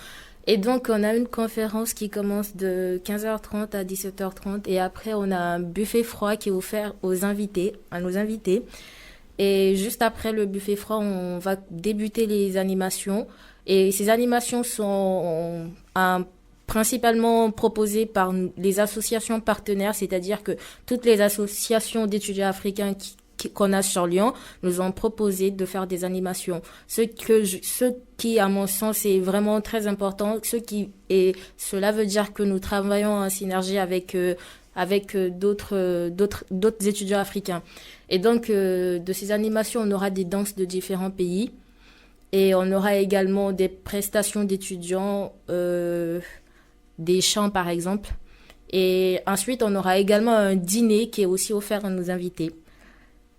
Et donc, on a une conférence qui commence de 15h30 à 17h30. Et après, on a un buffet froid qui est offert à nos invités. Et juste après le buffet froid, on va débuter les animations. Et ces animations sont principalement proposées par les associations partenaires, c'est-à-dire que toutes les associations d'étudiants africains qu'on a sur Lyon nous ont proposé de faire des animations. Ce qui, à mon sens, est vraiment très important. Et cela veut dire que nous travaillons en synergie avec d'autres étudiants africains. Et donc, de ces animations, on aura des danses de différents pays. Et on aura également des prestations d'étudiants, des chants par exemple. Et ensuite, on aura également un dîner qui est aussi offert à nos invités.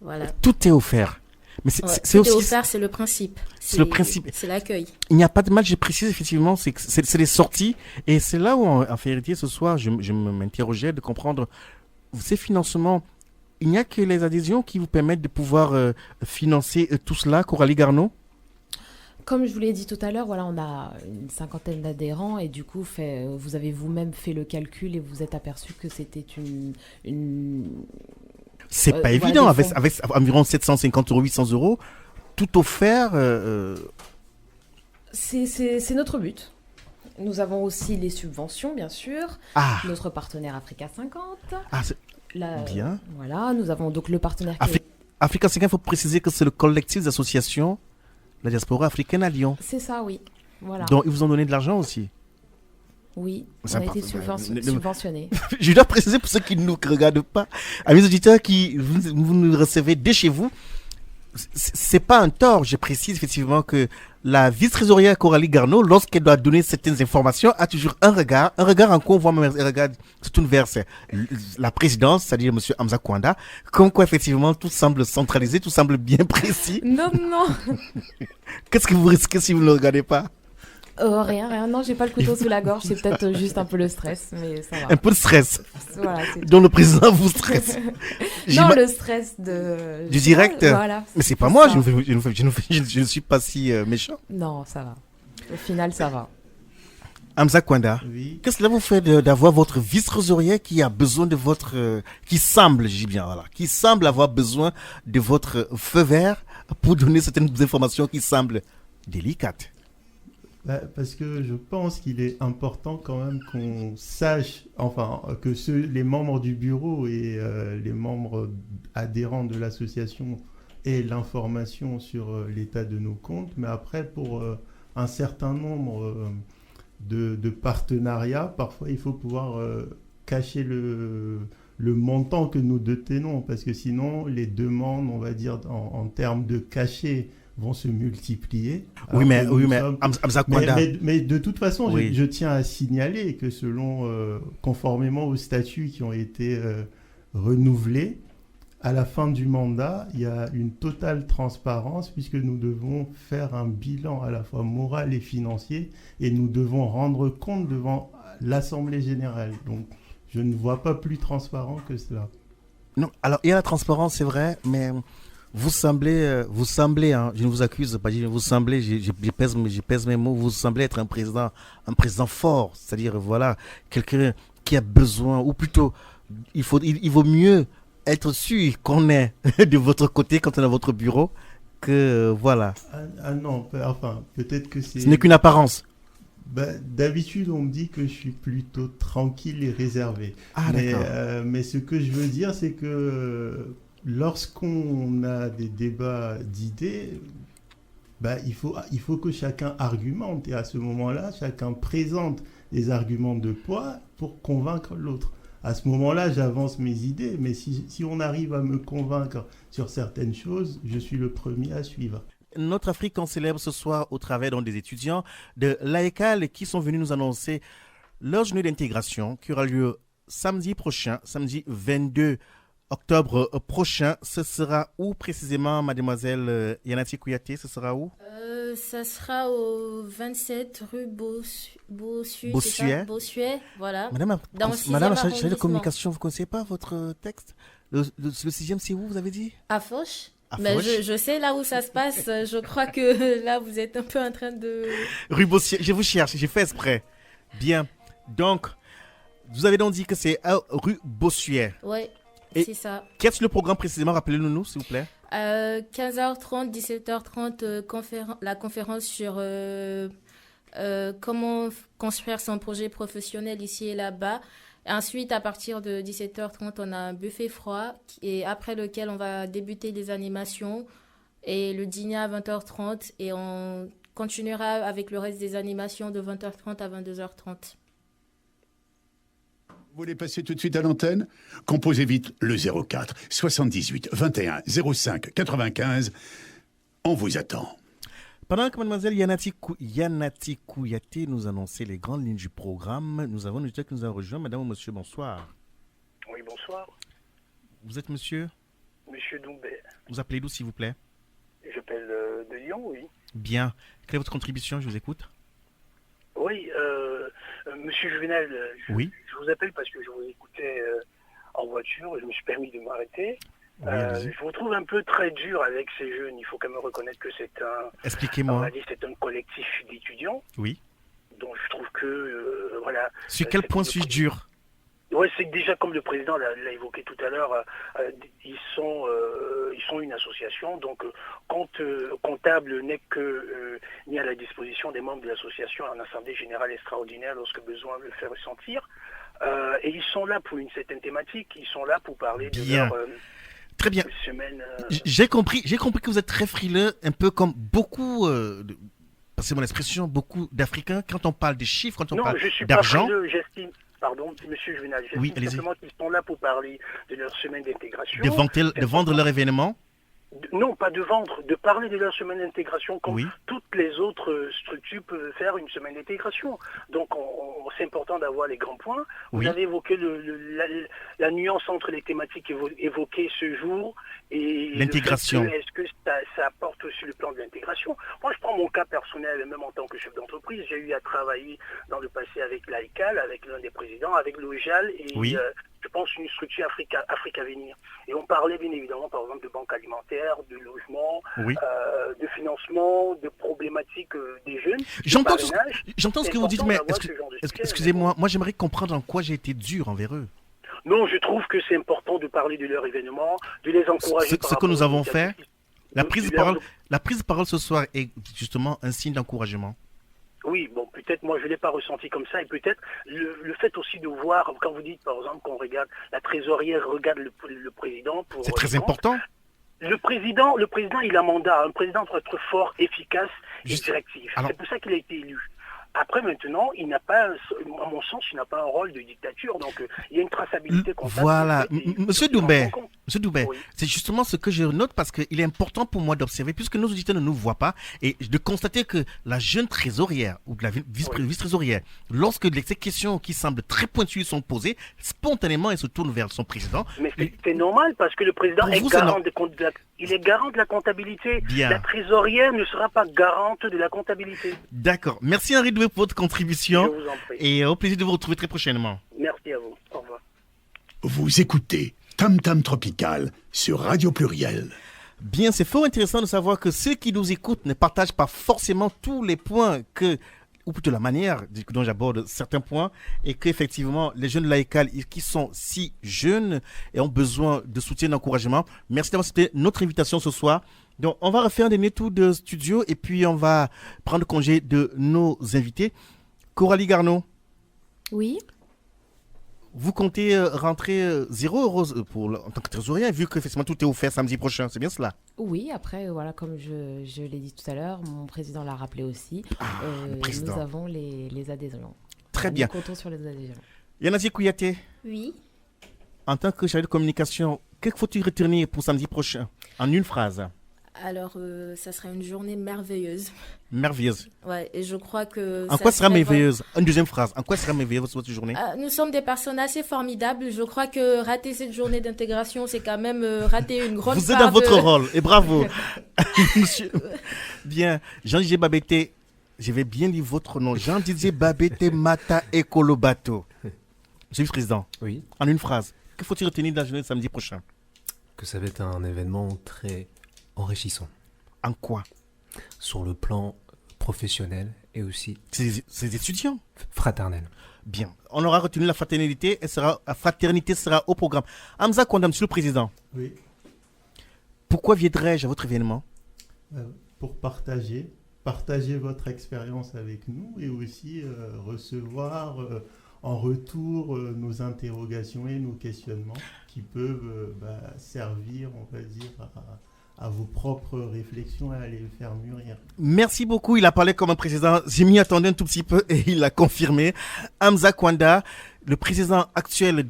Voilà. Tout est offert. Mais tout est offert, c'est le principe. C'est le principe. C'est l'accueil. Il n'y a pas de mal, je précise effectivement, c'est les sorties. Et c'est là où, en vérité, ce soir, je m'interrogeais de comprendre ces financements. Il n'y a que les adhésions qui vous permettent de pouvoir financer tout cela, Coralie Garneau? Comme je vous l'ai dit tout à l'heure, voilà, on a une 50aine d'adhérents et du coup, vous avez vous-même fait le calcul et vous êtes aperçu que c'était une... C'est pas évident, avec environ 750 €, 800 €, tout offert. C'est notre but. Nous avons aussi les subventions, bien sûr. Notre partenaire Africa 50. Bien. Voilà, nous avons donc le partenaire Africa 5, il faut préciser que c'est le collectif d'associations la diaspora africaine à Lyon. C'est ça, oui. Voilà. Donc, ils vous ont donné de l'argent aussi. Oui, on Ça a été part- subventionnés. Je dois préciser pour ceux qui ne nous regardent pas, à mes auditeurs qui vous nous recevez dès chez vous, c'est pas un tort. Je précise effectivement que la vice-trésorière Coralie Garneau, lorsqu'elle doit donner certaines informations, a toujours un regard en quoi on voit même un regard se tourne vers la présidence, c'est-à-dire M. Hamza Kwanda, comme quoi effectivement tout semble centralisé, tout semble bien précis. Non. Qu'est-ce que vous risquez si vous ne le regardez pas? Rien. Non, j'ai pas le couteau sous la gorge. C'est peut-être juste un peu le stress, mais ça va. Un peu de stress. Voilà, c'est tout. Dont le président vous stresse. Non, le stress du direct. Voilà. Mais c'est pas moi, je ne suis pas si méchant. Non, ça va. Au final, ça va. Hamza Kwanda, Oui. qu'est-ce que cela vous fait d'avoir votre vice-trésorier qui a besoin de votre... qui semble, je dis bien, voilà, qui semble avoir besoin de votre feu vert pour donner certaines informations qui semblent délicates? Parce que je pense qu'il est important quand même qu'on sache, enfin, que les membres du bureau et les membres adhérents de l'association aient l'information sur l'état de nos comptes. Mais après, pour un certain nombre de partenariats, parfois il faut pouvoir cacher le montant que nous détenons, parce que sinon les demandes, on va dire, en termes de cachet, vont se multiplier. Oui, mais Hamza Kwanda... Mais de toute façon, Oui. je tiens à signaler que conformément aux statuts qui ont été renouvelés, à la fin du mandat, il y a une totale transparence puisque nous devons faire un bilan à la fois moral et financier et nous devons rendre compte devant l'Assemblée générale. Donc, je ne vois pas plus transparent que cela. Non, alors il y a la transparence, c'est vrai, mais vous semblez, hein, je ne vous accuse pas, vous semblez, je pèse mes mots, vous semblez être un président fort, c'est-à-dire, voilà, quelqu'un qui a besoin, ou plutôt, il vaut mieux être sûr qu'on est de votre côté quand on est à votre bureau que, voilà. Ah non, enfin, peut-être que c'est... Ce n'est qu'une apparence. D'habitude, on me dit que je suis plutôt tranquille et réservé. Ah, d'accord. Mais ce que je veux dire, c'est que lorsqu'on a des débats d'idées, il faut que chacun argumente. Et à ce moment-là, chacun présente des arguments de poids pour convaincre l'autre. À ce moment-là, j'avance mes idées. Mais si on arrive à me convaincre sur certaines choses, je suis le premier à suivre. Notre Afrique, on célèbre ce soir au travers des étudiants de l'AECAL qui sont venus nous annoncer leur journée d'intégration qui aura lieu samedi prochain, samedi 22 octobre prochain. Ce sera où précisément, mademoiselle Yanati Kouyaté? Ce sera où? Ça sera au 27 rue Bossuet. Bossuet, voilà. Madame Dans le 6e la chargée de arrondissement. communication, vous ne connaissez pas votre texte? Le 6e, c'est où, vous avez dit? À Foch. À Mais Foch. je sais là où ça se passe. Je crois que là, vous êtes un peu en train de... Rue Bossuet, je vous cherche, j'ai fait exprès. Bien. Donc, vous avez donc dit que c'est rue Bossuet. Oui, Et c'est ça. Qu'est-ce que le programme précisément? Rappelez-le-nous, s'il vous plaît. 15h30, 17h30, la conférence sur comment construire son projet professionnel ici et là-bas. Ensuite, à partir de 17h30, on a un buffet froid et après lequel on va débuter les animations et le dîner à 20h30 et on continuera avec le reste des animations de 20h30 à 22h30. Vous voulez passer tout de suite à l'antenne? Composez vite le 04 78 21 05 95. On vous attend. Pendant que mademoiselle Yanati Kouyaté nous annonçait les grandes lignes du programme, nous avons une auditeur qui nous a rejoint. Madame ou monsieur, bonsoir. Oui, bonsoir. Vous êtes monsieur? Monsieur Doumbé. Vous appelez d'où, s'il vous plaît? J'appelle de Lyon, oui. Bien. Quelle est votre contribution? Je vous écoute. Oui, monsieur Juvenal, Oui. je vous appelle parce que je vous écoutais en voiture et je me suis permis de m'arrêter. Oui, allez-y. Je vous trouve un peu très dur avec ces jeunes. Il faut quand même reconnaître que c'est Expliquez-moi. c'est un collectif d'étudiants. Oui. Donc je trouve que, voilà. Sur quel point suis-je dur? Oui, c'est que déjà, comme le président l'a évoqué tout à l'heure, ils sont une association, donc comptable n'est que mis à la disposition des membres de l'association en assemblée générale extraordinaire lorsque besoin le faire ressentir. Et ils sont là pour une certaine thématique, ils sont là pour parler de Bien. leur... Très bien. semaine. J'ai compris que vous êtes très frileux, un peu comme beaucoup, c'est mon expression, beaucoup d'Africains, quand on parle des chiffres, quand on Non, parle je suis pas d'argent. frileux, j'estime. Pardon, monsieur Juvenal, j'estime Oui, allez-y. simplement qu'ils sont là pour parler de leur semaine d'intégration. De vendre leur événement. Non, pas de vendre, de parler de leur semaine d'intégration comme Oui. toutes les autres structures peuvent faire une semaine d'intégration. Donc c'est important d'avoir les grands points. Oui. Vous avez évoqué la nuance entre les thématiques évoquées ce jour et L'intégration. Est-ce que ça apporte sur le plan de l'intégration? Moi, je prends mon cas personnel, même en tant que chef d'entreprise. J'ai eu à travailler dans le passé avec l'AICAL, avec l'un des présidents, avec l'OJAL et Oui. je pense une structure Afrique Avenir. Et on parlait bien évidemment, par exemple, de banque alimentaire, de logement, Oui. de financement, de problématiques des jeunes. J'entends de ce parrainage. j'entends ce que C'est vous dites, important mais d'avoir ce genre de sujet, excusez-moi, moi j'aimerais comprendre en quoi j'ai été dur envers eux. Non, je trouve que c'est important de parler de leur événement, de les encourager. Ce par que rapport nous aux avons fait, initiatives la de prise de parole ce soir est justement un signe d'encouragement. Oui, bon, peut-être moi je ne l'ai pas ressenti comme ça, et peut-être le fait aussi de voir, quand vous dites par exemple qu'on regarde, la trésorière regarde le président pour... C'est très important. Le président, il a un mandat. Un président doit être fort, efficace et directif. Alors- C'est pour ça qu'il a été élu. Après, maintenant, il n'a pas, à mon sens, il n'a pas un rôle de dictature. Donc, il y a une traçabilité comptable. Voilà. qui est- Monsieur qui est Doubet, en compte. Monsieur Doubet, Oui. c'est justement ce que je note parce qu'il est important pour moi d'observer, puisque nos auditeurs ne nous voient pas, et de constater que la jeune trésorière ou la vice-trésorière, lorsque ces questions qui semblent très pointues sont posées, spontanément elle se tourne vers son président. Mais c'est normal parce que le président Pour est vous, c'est garant il est garant de la comptabilité. Bien. La trésorière ne sera pas garante de la comptabilité. D'accord. Merci Henri Doubet pour votre contribution Je vous en prie. et au plaisir de vous retrouver très prochainement. Merci à vous. Au revoir. Vous écoutez Tam Tam Tropical sur Radio Pluriel. Bien, c'est fort intéressant de savoir que ceux qui nous écoutent ne partagent pas forcément tous les points ou plutôt la manière dont j'aborde certains points, et qu'effectivement, les jeunes laïcales qui sont si jeunes et ont besoin de soutien, d'encouragement. Merci d'avoir accepté notre invitation ce soir. Donc, on va refaire un dernier tour de studio et puis on va prendre congé de nos invités. Coralie Garneau, Oui. vous comptez rentrer 0 € en tant que trésorier, vu que effectivement tout est offert samedi prochain, c'est bien cela? Oui, après, voilà, comme je l'ai dit tout à l'heure, mon président l'a rappelé aussi, le président. nous avons les adhésions. Très Nous bien. comptons sur les adhésions. Yanazi Kouyaté, Oui. en tant que chargé de communication, qu'est-ce qu'il faut-il retenir pour samedi prochain? En une phrase. Alors, ça sera une journée merveilleuse. Merveilleuse. Ouais, et je crois que... En ça quoi sera serait merveilleuse? Une deuxième phrase. En quoi sera merveilleuse votre journée? Nous sommes des personnes assez formidables. Je crois que rater cette journée d'intégration, c'est quand même rater une grande Vous êtes part dans votre de- rôle et bravo. Monsieur... Bien. Jean-Didier Babete, je vais bien lire votre nom. Jean-Didier Babete Mata Ekolobato. Monsieur le Président, Oui, en une phrase, que faut-il retenir de la journée de samedi prochain? que ça va être un événement très enrichissant En quoi? sur le plan professionnel et aussi Ces étudiants. fraternel. Bien. On aura retenu la fraternité. La fraternité sera au programme. Hamza Kwanda, Monsieur le Président, Oui, pourquoi viendrais-je à votre événement? pour partager votre expérience avec nous et aussi recevoir en retour nos interrogations et nos questionnements qui peuvent servir, on va dire, à vos propres réflexions et à les faire mûrir. Merci beaucoup. Il a parlé comme un président. J'ai m'y attendais un tout petit peu et il l'a confirmé. Hamza Kwanda, le président actuel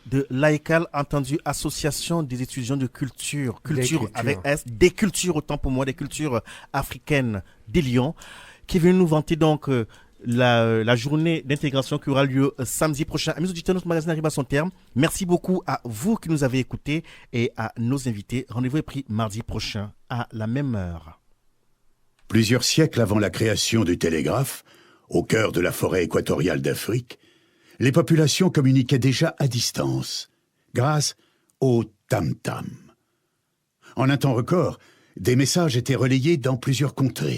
de l'AICAL, entendu Association des étudiants de culture. Culture avec S, des cultures, autant pour moi, des cultures africaines des Lions, qui est venu nous vanter donc la journée d'intégration qui aura lieu samedi prochain. Amis auditeurs, notre magazine arrive à son terme. Merci beaucoup à vous qui nous avez écoutés et à nos invités. Rendez-vous est pris mardi prochain à la même heure. Plusieurs siècles avant la création du télégraphe, au cœur de la forêt équatoriale d'Afrique, les populations communiquaient déjà à distance, grâce au tam-tam. En un temps record, des messages étaient relayés dans plusieurs contrées.